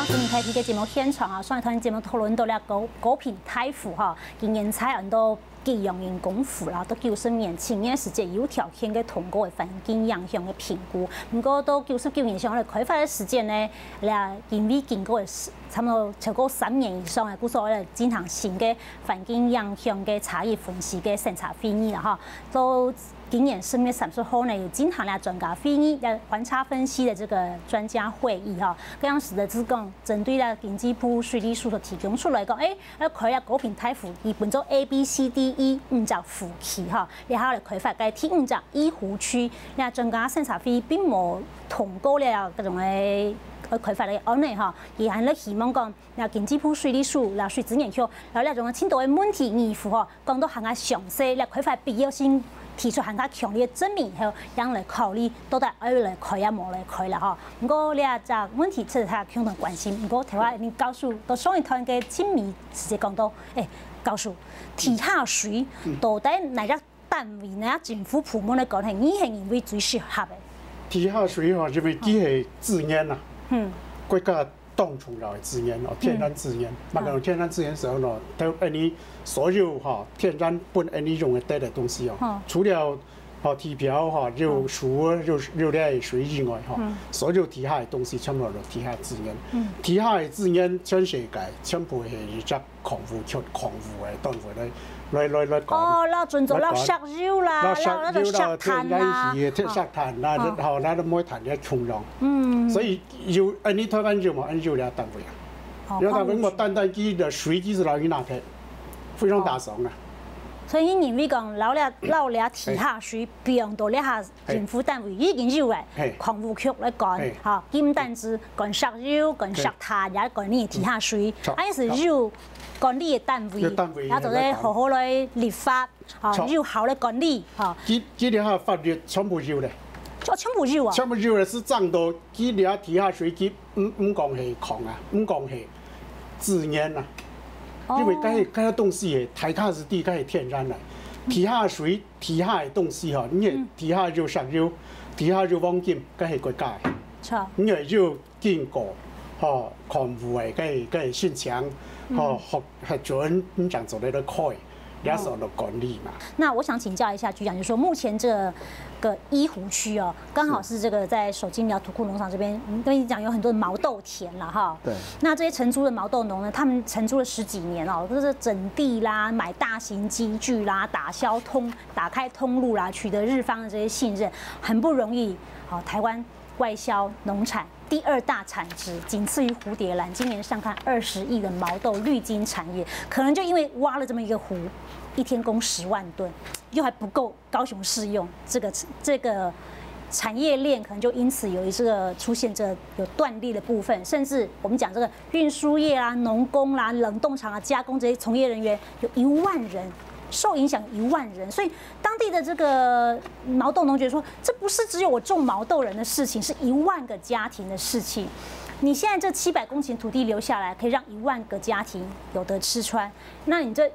新闻台 PK 节目现场啊，上一团节目讨论到了高品太傅哈，今年才很多寄用人工腐啦，都90年前嘅时间有条件嘅通过嘅环境影响嘅评估。不过到99年上，我哋开发嘅时间呢，因为经过差不多超过3年以上嘅，故所咧进行新嘅环境影响嘅差异分析嘅审查会议啦哈，都。今年10月30号呢，有进行了专家会议的环差分析的这个专家会议哈，当时的是讲针对了经济部水利署所提供出来讲，开了高频太湖，以本做 ABCDE 5只湖区哈，然后来开发该第5只1湖区，那专家审查会议并无通过了各种的。开发的案例哈，也还咧希望讲，那经济部水利署、那水资源局，然后那种青岛的问题疑付吼，讲到更加详细，来开发必要性提出更加强烈的证明后，让来考虑到底要来开也无来开啦哈。不过呢，只问题其实他共同关心，不过台湾你告诉到上一团嘅亲密直接讲到，告诉地下水到底哪只单位呢？政府部门来讲係以係認為最適合嘅。地下水吼，因為佢係自然啦。國家凍出來的資源哦，天然資源。那個天然資源時候呢，都你所有哈天然本你用得的東西哦，除了地表哈就樹就咧水以外哈，所有地下的東西全部都地下資源。地下的資源全世界全部係一隻礦物的單位來講。哦，那盡做那石油啦，那石炭啦，石炭啦，然後那煤炭嘅重量。所以有你台灣就冇有了單位啊。有單位我單機的水機是老於那邊，非常大聲啊。所以認為講老了地下水不用到呢下政府單位已經有嘅礦物局來幹，嚇，唔單止幹石油、幹石炭，也幹呢地下水，還是有管理嘅單位，然後就咧好好來立法，嚇，有效來管理，嚇。佢哋法律全部有咧。全部有啊！全部有咧是漲到佢哋地下水佢唔講係礦啊，唔講係自然啊。因為嗰啲東西係地下是地，嗰係天然嚟。地下水、地下嘅東西嗬，你地下就石油、地下就黃金，嗰係國家嘅。錯。你係就經過嗬礦物嘅，嗰係現場嗬核准咁樣做咧都開。兩手的管理嘛。那我想請教一下局長，就是說目前這個1湖區哦，剛好是這個在手金寮土庫農場這邊，跟你講有很多的毛豆田了哈。對。那這些承租的毛豆農呢，他們承租了10幾年哦，就是整地啦、買大型機具啦、打開通路啦，取得日方的這些信任，很不容易。好，台灣外銷農產第2大產值，僅次於蝴蝶蘭。今年上看20億的毛豆綠金產業，可能就因為挖了這麼一個湖。1天供10萬噸，又還不夠高雄市用，這個產業鏈可能就因此有這個出現有斷裂的部分，甚至我們講這個運輸業啦、農工啦、冷凍廠啊、加工這些從業人員有1萬人受影響，1萬人，所以當地的這個毛豆農覺得說，這不是只有我種毛豆人的事情，是1萬個家庭的事情。你現在這700公頃土地留下來，可以讓1萬個家庭有得吃穿，那你這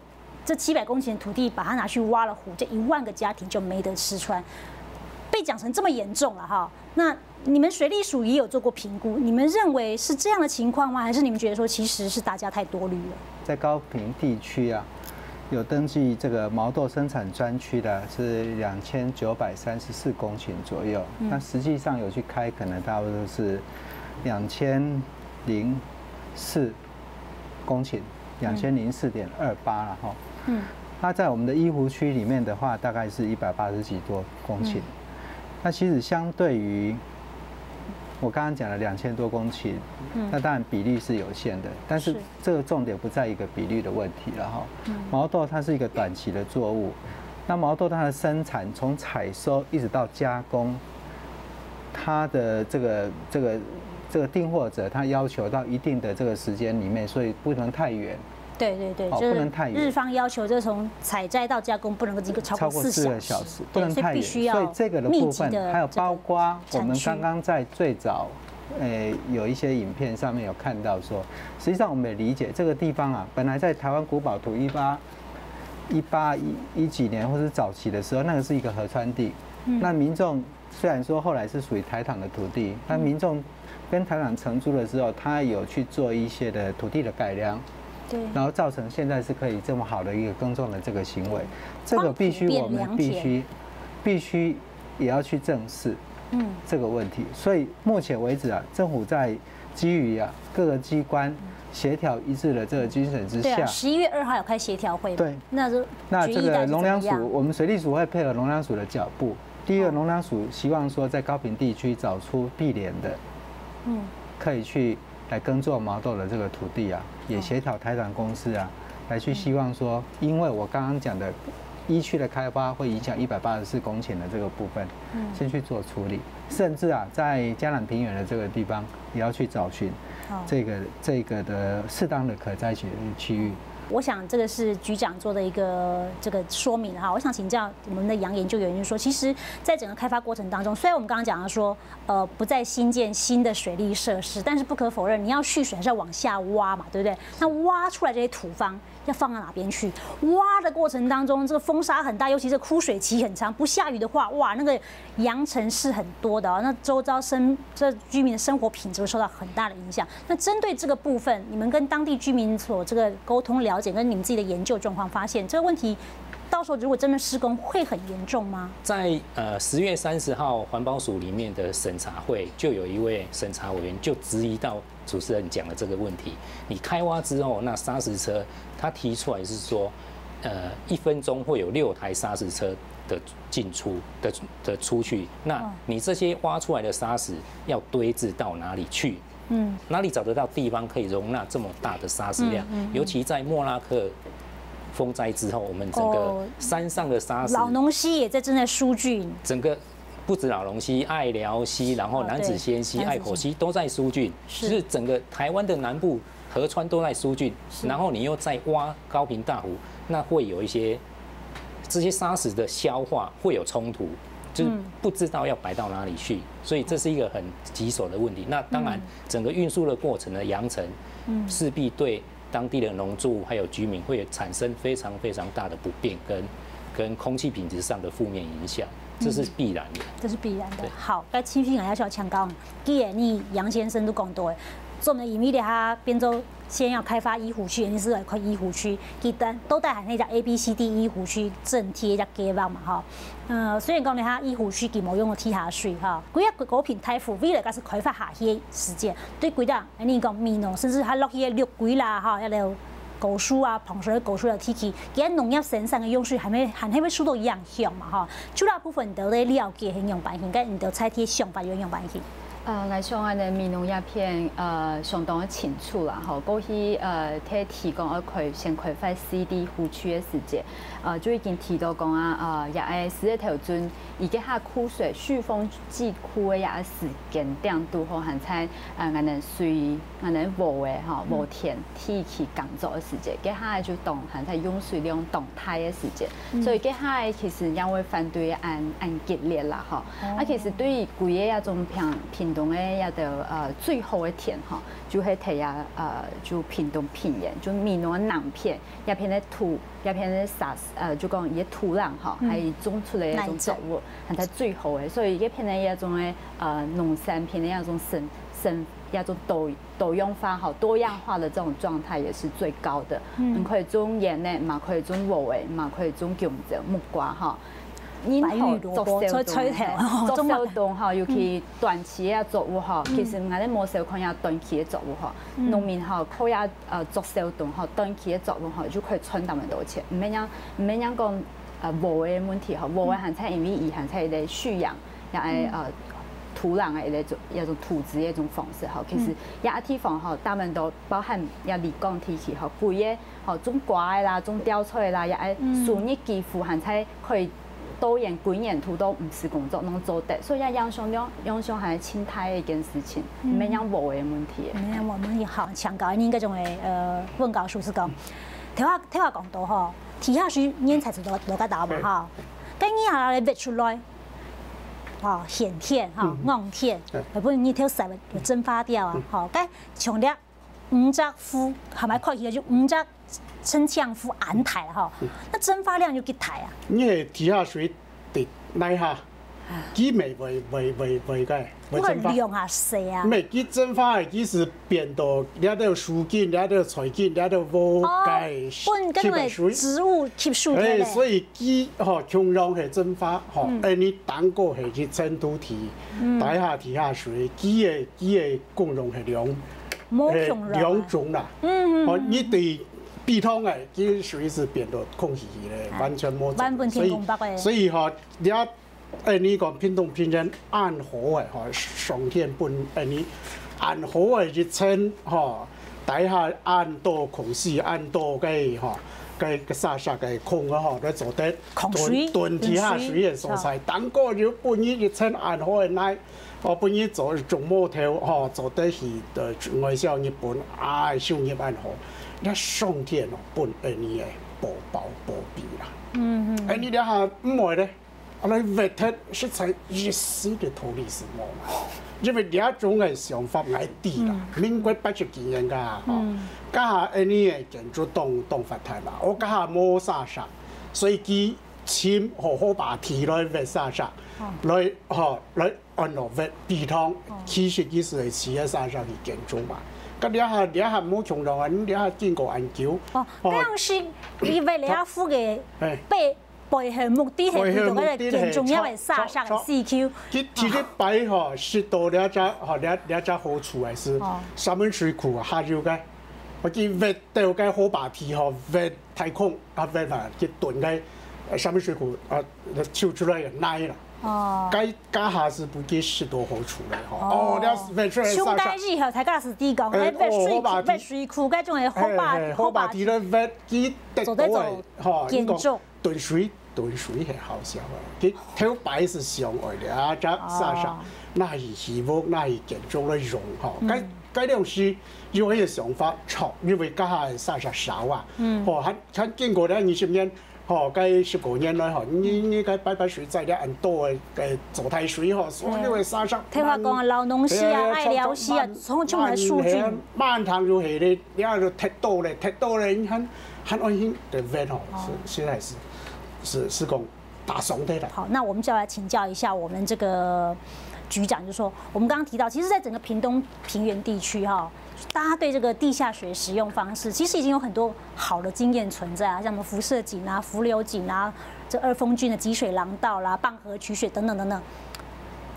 700公頃土地把它拿去挖了湖，這1萬個家庭就沒得吃穿，被講成這麼嚴重了哈。那你們水利署也有做過評估，你們認為是這樣的情況嗎？還是你們覺得說其實是大家太多慮了？在高屏地區啊，有登記這個毛豆生產專區的是2934公頃左右，那實際上有去開，可能大部分都是2004公頃，2004.28了哈。它在我們的1湖區裡面的話，大概是180幾多公頃。那其實相對於我剛剛講的2000多公頃，那當然比例是有限的，但是這個重點不在一個比率的問題了哈。毛豆它是一個短期的作物，那毛豆它的生產從採收一直到加工，它的這個訂貨者他要求到一定的這個時間裡面，所以不能太遠。對，就是日方要求，就是從採摘到加工不能夠超過4個小時，不能太遠。所以這個的部分，還有包括我們剛剛在最早，有一些影片上面有看到說，實際上我們也理解這個地方啊，本來在台灣古堡圖18幾年或者早期的時候，那個是一個河川地，那民眾虽然说后来是属于台糖的土地，但民众跟台糖承租的时候，他有去做一些的土地的改良，对，然后造成现在是可以这么好的一个耕种的这个行为，这个我们必须也要去正视这个问题。所以目前为止啊，政府在基于各个机关协调一致的这个精神之下，对啊，11月2号有开协调会，对，那这个农粮署，我们水利署会配合农粮署的脚步。第一个，农粮署希望说在高屏地区找出避廉的，可以去来耕作毛豆的这个土地啊，也协调台糖公司啊，来去希望说，因为我刚刚讲的一区的开发会影响184公顷的这个部分，先去做处理，甚至啊，在嘉南平原的这个地方也要去找寻这个的适当的可栽培的区域。我想这个是局长做的一个这个说明哈。我想请教我们的杨研究员，就是说，其实在整个开发过程当中，虽然我们刚刚讲到说，不再新建新的水利设施，但是不可否认，你要蓄水还是要往下挖嘛，对不对？那挖出来这些土方要放到哪边去？挖的过程当中，这个风沙很大，尤其是枯水期很长，不下雨的话，哇，那个扬尘是很多的，那周遭这居民的生活品质会受到很大的影响。那针对这个部分，你们跟当地居民所这个沟通了解，跟你们自己的研究状况，发现这个问题，到时候如果真的施工，会很严重吗？在10月30号环保署里面的审查会，就有一位审查委员就质疑到主持人讲的这个问题：你开挖之后，那砂石车他提出来是说，1分钟会有6台砂石车的进出的出去，那你这些挖出来的砂石要堆置到哪里去？哪里找得到地方可以容纳这么大的砂石量？尤其在莫拉克风灾之后，我们整个山上的砂石，老农溪也正在疏浚，整个不止老农溪、爱寮溪，然后南子仙溪、爱口溪都在疏浚，就是整个台湾的南部河川都在疏浚，然后你又在挖高屏大湖，那会有一些这些砂石的消化会有冲突。就是不知道要摆到哪里去，所以这是一个很棘手的问题。那当然，整个运输的过程的扬尘，势必对当地的农作物还有居民会产生非常非常大的不便跟空气品质上的负面影响，这是必然的。这是必然的。好，该批评还要强调，既然你杨先生都讲到的，做我们的伊米利哈边州先要开发医湖区，你是来开医湖区，都带含那家 ABCD 医湖区正贴加街坊嘛哈。虽然讲你哈医湖区佢冇用个地下水哈，几个果品台府为了个是开发下些时间，对几档你讲面哦，甚至还落去绿鬼啦哈，一路果树啊、螃蟹果树的天气，其实农业生产的用水还没受到影响嘛哈。主要部分都咧了解应用版型，跟你都采贴想法应用版型。来讲，安尼民农鸦片相当的清楚啦，吼，过去提供先开发 CD 湖区的时节，就已经提到讲也爱时个条阵，伊个下枯水蓄丰季枯的也时间点拄好，含在安尼水安尼无的吼无天天气工作的时节，个下就动含在用水量动态的时节，所以个下其实因为反对按激烈啦，吼，其实对于规个种屏东的也的最后的天哈，就系睇下就屏东平原，就闽南南片，一片的土，一片的沙就讲伊土壤哈，还种出来一种作物，还在最后的，所以一片的一种的农产品的一种一种多样化哈多样化的这种状态也是最高的。你可以种盐呢，嘛可以种芦苇，嘛可以种姜子、木瓜哈。白玉萝卜吹做小动哈，尤其短期的作物哈，其实我哋冇少看下短期的作物哈，农民哈靠下做小动哈，短期的作物哈就可以赚那么多钱，唔免讲无的问题哈，无的含在因为伊含在的蓄养，也系土壤的一种土质的一种方式哈，其实也地方哈，他们都包含也离港天气哈，贵的哈种瓜的啦，种吊菜啦，也系树叶几乎含在可以。多年几年土都唔是工作能做得，所以影响还是青态的一件事情，没影无的问题。没影无问题，好强调你应该种的问稿书是讲，听话讲到吼，地下水烟才是落个大嘛哈，跟你下来别出来，显天哈暗天，要不然你条水会蒸发掉啊，好，该强烈5只夫，係咪看起來就5只稱呛夫眼台哈，那蒸发量就幾台啊？你地下水得耐下，机未个，不过量也细啊。未机蒸发的机是变到了到树茎，了到菜茎，了到无解吸的水，植物吸水的。所以机强量系蒸发你当过系去蒸土体，底下提下水，机的功能系两种啦。你对避通的机水是变到空气的，完全冇做。所以你讲屏东平原暗河的上天本你暗河的热称底下暗多空气暗多个沙沙个空在做得囤地下水的所在，当个就本日热称暗河的奶，本日做种木头做得是的外销日本收入暗河，那上天本你的保庇啦。你了下唔会咧？来vetted 实在热死的土地是冇嘛，因为两种的想法来低啦，民国80几年噶家下呢个建筑动发态嘛，我家下冇沙沙，所以佢签好把提来vetted沙沙，来按落vetted避汤，其实佢是似嘅沙沙去建筑嘛。咁兩下冇重量啊！你兩下經過研究。咁樣是以為兩副嘅背後目的係為咗個建築因為沙沙嘅 CQ。其實擺是到兩隻好處係是三文水庫下游嘅，我見挖到嘅好把皮挖太空挖埋去燉嘅三文水庫抽出來嘅奶啦。家下是不計許多好處嘅了出來上街以後睇家是啲講，挖水庫嗰種係好把皮咧挖佢得到嘅建築燉水係好笑嘅，佢頭擺是上來嘅，沙沙，那係希望那係建築咧用該兩是有迄個想法錯，因為家下沙沙少啊，佢經過咧20年。該15年來你該擺水在咧很多嘅造太水所有嘅沙沙。聽話講啊，老農時啊，愛寮時啊，從來數據。滿塘就係咧，你喺度踢到咧，你很安心的 van 現在是講打慫的啦。好，那我們就來請教一下我們這個局長，就是說，我們剛剛提到，其實在整個屏東平原地區大家對這個地下水使用方式，其實已經有很多好的經驗存在啊，像什麼輻射井啊、伏流井啊、這二峰圳的集水廊道啦、蚌河取水等等等等，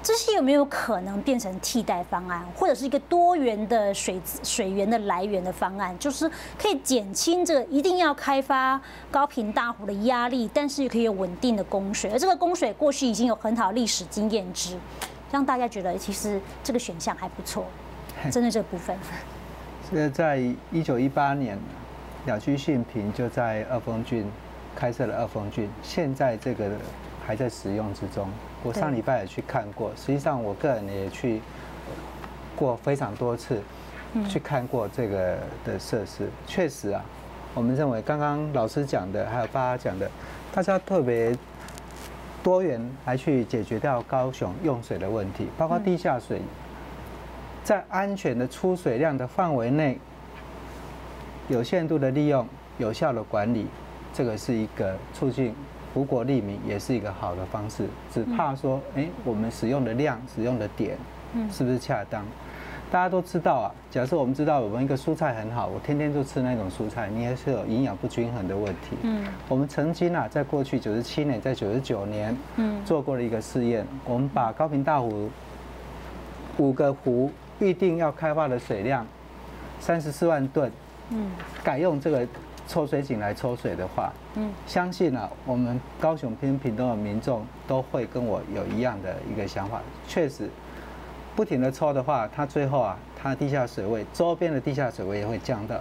這些有沒有可能變成替代方案，或者是一個多元的水源的來源的方案，就是可以減輕這個一定要開發高屏大湖的壓力，但是又可以有穩定的供水，而這個供水過去已經有很好歷史經驗值，讓大家覺得其實這個選項還不錯，針對這部分。在1918年，兩區信平就在二峰圳開設了二峰圳，現在這個還在使用之中。我上禮拜也去看過，實際上我個人也去過非常多次，去看過這個的設施。確實啊，我們認為剛剛老師講的，還有爸爸講的，大家特別多元來去解決掉高雄用水的問題，包括地下水。在安全的出水量的範圍內，有限度的利用，有效的管理，這個是一個促進湖國利民，也是一個好的方式。只怕說，我們使用的量、使用的點，是不是恰當？大家都知道啊。假設我們知道我們一個蔬菜很好，我天天就吃那種蔬菜，你也是有營養不均衡的問題。我們曾經啊，在過去97年，在99年，做過了一個試驗，我們把高屏大湖5個湖。預定要開發的水量34萬噸，改用這個抽水井來抽水的話，相信啊，我們高雄屏東的民眾都會跟我有一樣的一個想法。確實，不停的抽的話，它最後啊，它地下水位周邊的地下水位也會降到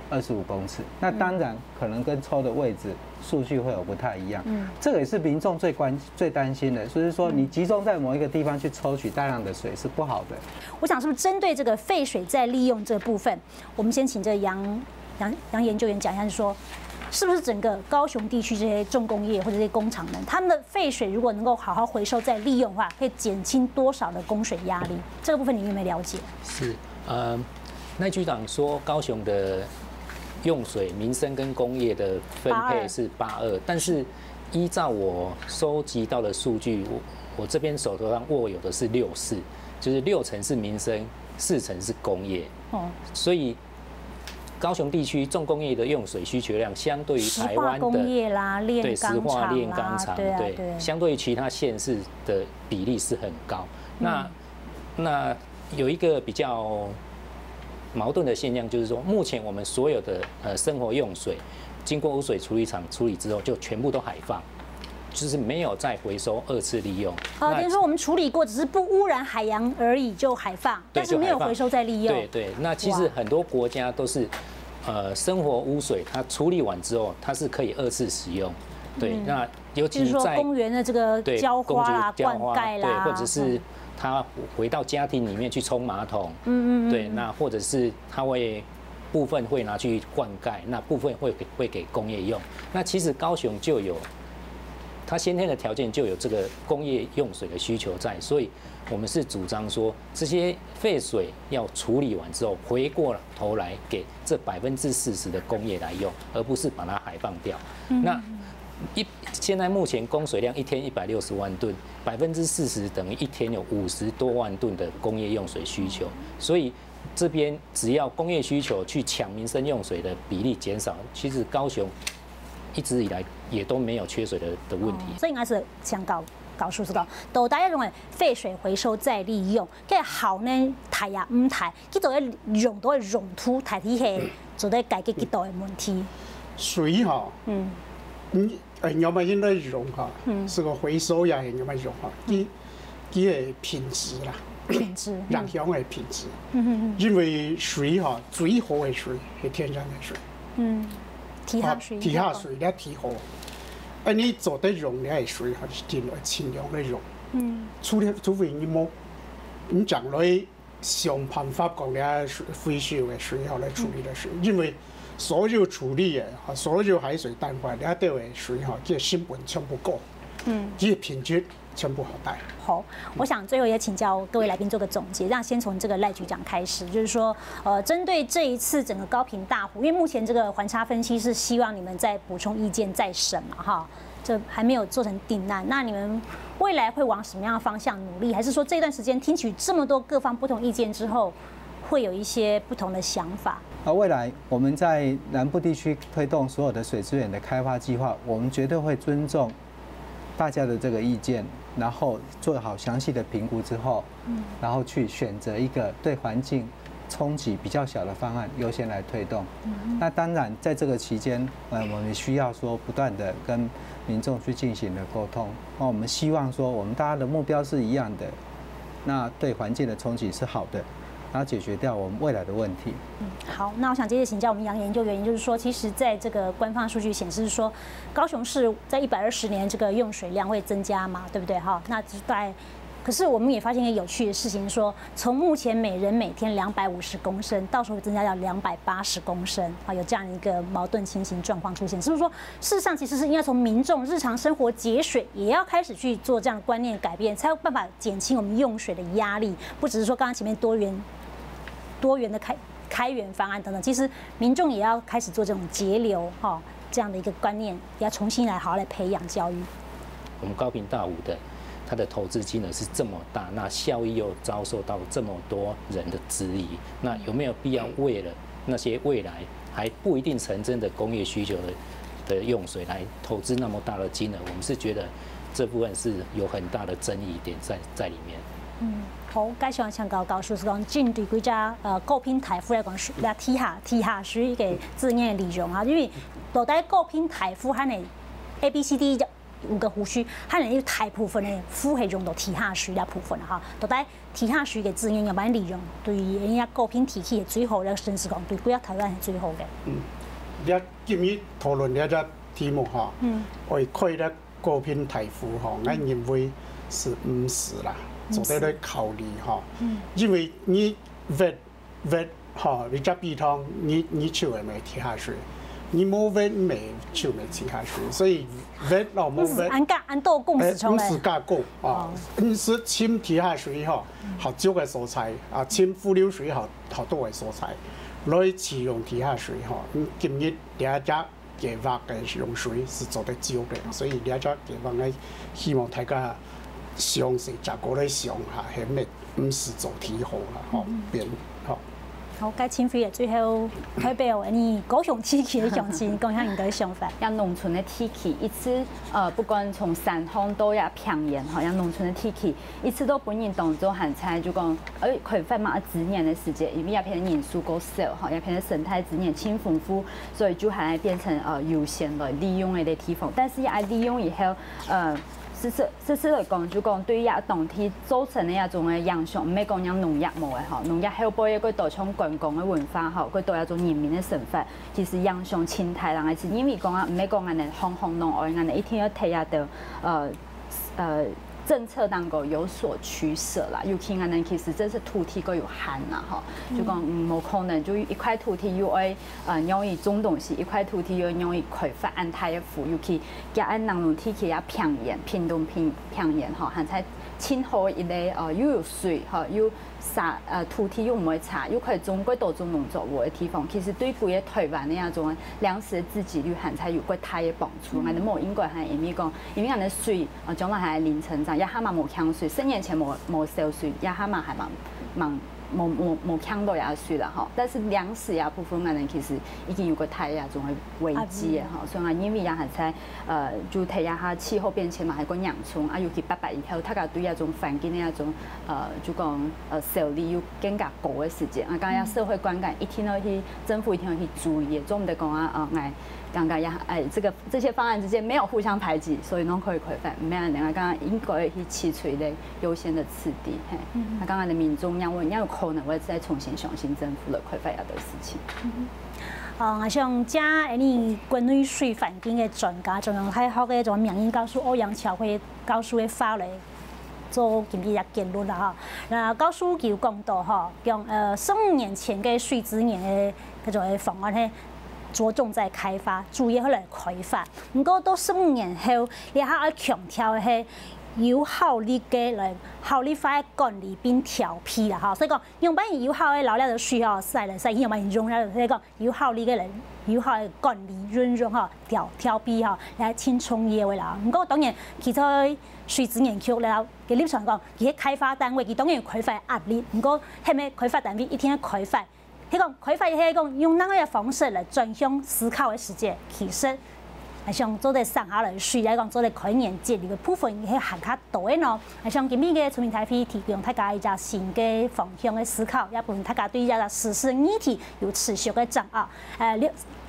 25公尺。那當然可能跟抽的位置數據會有不太一樣。這個也是民眾最擔心的，就是說你集中在某一個地方去抽取大量的水是不好的。我想是不是針對這個廢水再利用這部分，我們先請這個楊研究員講一下，就是說，是不是整個高雄地區這些重工業或者這些工廠們，他們的廢水如果能夠好好回收再利用的話，可以減輕多少的供水壓力？這個部分你有沒有了解？是，賴局長說高雄的用水、民生跟工業的分配是82，但是依照我收集到的数据，我这边手头上握有的是64，就是60%是民生，4%是工业。哦，所以高雄地区重工业的用水需求量，相对于台湾的工业啦、炼钢厂啦，炼钢厂，对，相对于其他县市的比例是很高。那有一个比较矛盾的现象，就是说，目前我们所有的生活用水，经过污水处理厂处理之后，就全部都海放。就是没有再回收2次利用。等于说我们处理过，只是不污染海洋而已，就海放，但是没有回收再利用。对，那其实很多国家都是，生活污水它处理完之后，它是可以2次使用。对，那尤其在公园的这个浇花啦、灌溉啦，对，或者是它回到家庭里面去冲马桶，对，那或者是它会部分会拿去灌溉，那部分会给工业用。那其实高雄就有。它先天的条件就有这个工业用水的需求在，所以我们是主张说，这些废水要处理完之后，回过头来给这40%的工业来用，而不是把它海放掉。那现在目前供水量1天160万吨，40%等于1天有50多万吨的工业用水需求，所以这边只要工业需求去抢民生用水的比例减少，其实高雄一直以来也都没有缺水的问题，所以应该是想搞数字高，都大家认为废水回收再利用，嘅好呢，台呀唔台，佢都要用到用途台體系，做得解決幾多嘅問題。水哈，要麼應該用哈，是個回收也係要麼用哈，佢係品質啦，品質，影響係品質，因為水哈最好嘅水係天然嘅水，地下水，地下水咧提好，你做得用你係水係盡量盡量的用，除非你將來想辦法講你回收嘅水後來處理的水，因為所有處理嘅所有海水淡化，你得嘅水哈，即係成本全部高，即係品質全部好大。好，我想最後也請教各位來賓做個總結，讓先從這個賴局長開始，就是說，針對這一次整個高屏大湖，因為目前這個環差分析是希望你們再補充意見再審嘛，哈，這還沒有做成定案。那你們未來會往什麼樣的方向努力？還是說這段時間聽取這麼多各方不同意見之後，會有一些不同的想法？未來我們在南部地區推動所有的水資源的開發計劃，我們絕對會尊重大家的這個意見，然後做好詳細的評估之後，然後去選擇一個對環境衝擊比較小的方案優先來推動。那當然，在這個期間，我們需要說不斷的跟民眾去進行的溝通。那我們希望說，我們大家的目標是一樣的，那對環境的衝擊是好的。然後解決掉我們未來的問題。好，那我想接着請教我們楊研究員，就是說，其實在這個官方數據顯示說，高雄市在120年這個用水量會增加嘛，對不對？哈，那可是我們也發現一個有趣的事情，說從目前每人每天250公升，到時候增加到280公升，啊，有這樣一個矛盾情形狀況出現，是不是說，事實上其實是應該從民眾日常生活節水，也要開始去做這樣的觀念改變，才有辦法減輕我們用水的壓力，不只是說剛剛前面多元的開源方案等等，其實民眾也要開始做這種節流哈，這樣的一個觀念，也要重新來好好來培養教育。我們高屏大湖的它的投資金額是這麼大，那效益又遭受到這麼多人的質疑，那有沒有必要為了那些未來還不一定成真的工業需求的用水來投資那麼大的金額？我們是覺得這部分是有很大的爭議點在裡面。好，介紹請教教授是講針對幾隻高屏台湖來講，來睇下水嘅字眼內容啊，因為到底高屏台湖係呢 ABCD 5個湖區，係呢大部分嘅湖係用到睇下水嘅部分啊，到底睇下水嘅字眼有冇內容對人家高屏地區係最好，咧甚至講對幾個台灣係最好嘅。你今日討論呢隻題目哈，我開咧高屏台湖哈，我認為是50啦。做得來考慮哈，因為你挖哈，你只比湯，你手係咪踢下水？你冇挖咪手咪踢下水，所以挖咯冇挖。按道共識出來。唔是加工啊，你是浸踢下水哈，好少嘅蔬菜啊，浸浮流水好多嘅蔬菜，來使用踢下水哈。今日第一隻计划的用水是做得少的，所以了解计划咧，希望大家详细照顾咧上下，显的唔是做提好啦，吼变吼。好，该清菲的最后代表你高雄地区的乡亲讲一下你的想法。像农村的天气，一次不管从山峰到也平原，好像农村的天气，一次都本人当做旱灾，就讲可以发嘛资源的时间，因为也偏人数够少，哈，也偏生态资源轻丰富，所以就还变成优先来利用的地方，但是也利用以后是来讲，就讲对于当地造成的一种的影响，唔係講樣農業冇嘅吼，農業後背佢導向觀光嘅文化吼，佢導一種人民嘅生活，其實影響青苔人嘅是因為講啊，唔係講安尼紅紅濃愛，安尼一天要睇下到政策當中有所取捨啦，尤其安尼其實真是土地個有限啦，吼，就講冇可能就一塊土地要用於種東西，一塊土地要用於開發安泰嘅富，尤其加安南農天氣也平原，屏東平原吼，還在清好一類又有水吼，又土地又唔會差，又可以種幾多種農作物嘅地方，其實對規個台灣呢一種糧食嘅自給率還才有幾大嘅幫助。我哋冇應該係因為講，因為我哋水將來係零成長，也哈嘛冇搶水，10年前冇收水，也哈嘛係冇搶到也水啦吼。但是糧食也部分我哋其實已經有個大一種危機嘅吼，所以我因為也係在就睇下氣候變遷嘛，係個洋蔥啊，尤其800以後，大家對一種環境嘅一種就講受理有更加高嘅時間。啊，講下社會觀感，一天要去政府一定要去注意，總唔得講啊剛剛也這些方案之間沒有互相排擠，所以攏可以開發。唔係人家剛剛應該去採取咧優先的次第。嘿，啊，剛剛的民眾要有可能會再重新相信政府來開發一啲事情。我想加你關於水環境嘅專家，中央大學嘅種名譽教授歐陽朝暉教授嘅法嚟做今日嘅結論啦嚇。教授就講到嚇，講15年前嘅水資源嘅嗰種方案咧，着重在開發，主要係來開發。不過到15年後，你還要強調係有效率嘅來效率化嘅管理並調配啦嚇。所以講用把有效嘅流量嘅水哦，使來使去用把用了，所以講有效率嘅來有效嘅管理運用嚇調配嚇來輕創業嘅啦。不過當然其他水資源區啦嘅立場講，佢開發單位佢當然有開發壓力，不過係咪開發單位一定要開發？佢講開發係講用哪個嘅方式來轉向思考嘅世界，其實係想做啲上下來水來講做啲概念接力嘅部分係行較多嘅咯。係想今日嘅村民台北提供大家一個新嘅方向嘅思考，也幫大家對一個時事議題有持續嘅掌握。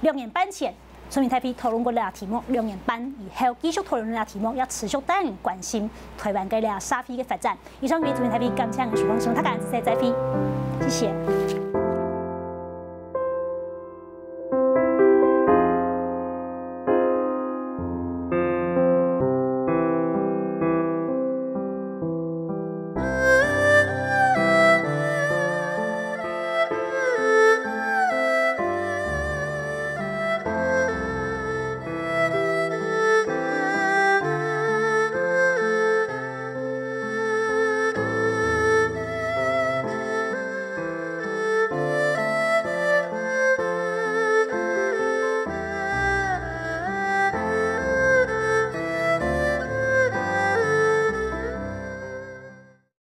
2年半前，村民台北討論過呢個題目，2年半以後繼續討論呢個題目，也持續帶人關心台灣嘅呢個社會嘅發展。以上係村民台北感謝嘅徐光雄，大家謝謝再會，謝謝。